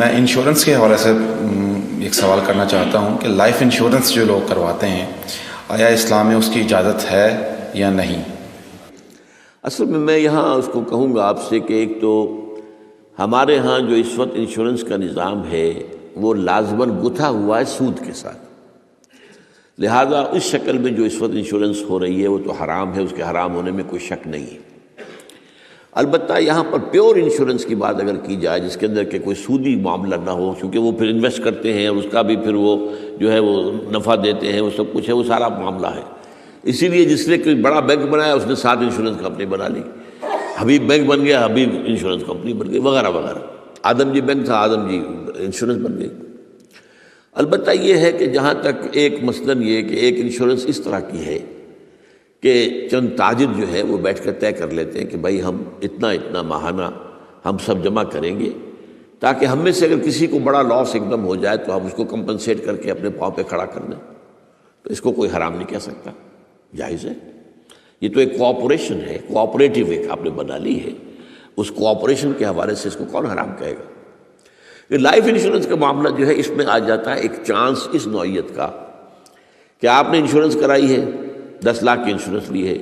میں انشورنس کے حوالے سے ایک سوال کرنا چاہتا ہوں کہ لائف انشورنس جو لوگ کرواتے ہیں آیا اسلام میں اس کی اجازت ہے یا نہیں؟ اصل میں یہاں اس کو کہوں گا آپ سے کہ ایک تو ہمارے ہاں جو اس وقت انشورنس کا نظام ہے وہ لازماً گتھا ہوا ہے سود کے ساتھ، لہذا اس شکل میں جو اس وقت انشورنس ہو رہی ہے وہ تو حرام ہے، اس کے حرام ہونے میں کوئی شک نہیں ہے۔ البتہ یہاں پر پیور انشورنس کی بات اگر کی جائے جس کے اندر کہ کوئی سودی معاملہ نہ ہو، کیونکہ وہ پھر انویسٹ کرتے ہیں اور اس کا بھی پھر وہ جو ہے وہ نفع دیتے ہیں، وہ سب کچھ ہے، وہ سارا معاملہ ہے۔ اسی لیے جس نے کوئی بڑا بینک بنایا اس نے 7 انشورنس کمپنی بنا لی، حبیب بینک بن گیا، حبیب انشورنس کمپنی بن گئی، وغیرہ وغیرہ۔ آدم جی بینک تھا، آدم جی انشورنس بن گئی۔ البتہ یہ ہے کہ جہاں تک ایک مثلاً یہ کہ ایک انشورنس اس طرح کی ہے کہ چند تاجر جو ہے وہ بیٹھ کر طے کر لیتے ہیں کہ بھائی ہم اتنا ماہانہ ہم سب جمع کریں گے تاکہ ہم میں سے اگر کسی کو بڑا لاس ایک دم ہو جائے تو ہم اس کو کمپنسیٹ کر کے اپنے پاؤں پہ کھڑا کر دیں، تو اس کو کوئی حرام نہیں کہہ سکتا، جائز ہے۔ یہ تو ایک کوآپریشن ہے، کوآپریٹو ایک آپ نے بنا لی ہے، اس کوآپریشن کے حوالے سے اس کو کون حرام کہے گا؟ یہ لائف انشورنس کا معاملہ جو ہے اس میں آ جاتا ہے ایک چانس اس نوعیت کا کہ آپ نے انشورنس کرائی ہے، 10 لاکھ کی انشورنس لی ہے،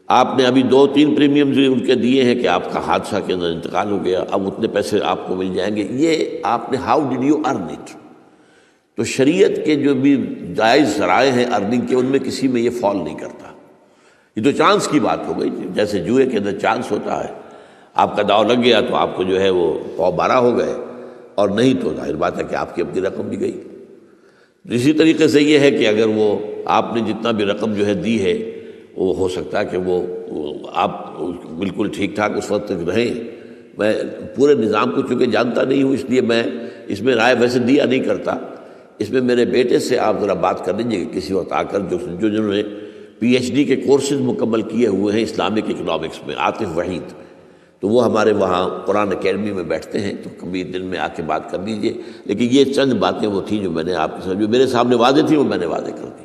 آپ نے ابھی 2-3 پریمیم جو ان کے دیے ہیں کہ آپ کا حادثہ کے اندر انتقال ہو گیا، اب اتنے پیسے آپ کو مل جائیں گے، یہ آپ نے how did you earn it? تو شریعت کے جو بھی جائز ذرائع ہیں ارننگ کے ان میں کسی میں یہ فال نہیں کرتا، یہ تو چانس کی بات ہو گئی، جیسے جوئے کے اندر چانس ہوتا ہے، آپ کا داؤ لگ گیا تو آپ کو جو ہے وہ 12 ہو گئے، اور نہیں تو ظاہر بات ہے کہ آپ کی اپنی رقم بھی گئی۔ اسی طریقے سے یہ ہے کہ اگر وہ آپ نے جتنا بھی رقم جو ہے دی ہے وہ ہو سکتا ہے کہ وہ آپ بالکل ٹھیک ٹھاک اس وقت تک رہیں۔ میں پورے نظام کو چونکہ جانتا نہیں ہوں اس لیے میں اس میں رائے ویسے دیا نہیں کرتا، اس میں میرے بیٹے سے آپ ذرا بات کر لیجیے کہ کسی وقت آ کر جنہوں نے PhD کے کورسز مکمل کیے ہوئے ہیں اسلامک اکنامکس میں، عاطف وحید، تو وہ ہمارے وہاں قرآن اکیڈمی میں بیٹھتے ہیں، تو کبھی دن میں آ کے بات کر لیجئے۔ لیکن یہ چند باتیں وہ تھیں جو میں نے آپ کے سامنے جو میرے سامنے واضح تھی وہ میں نے واضح کر دی۔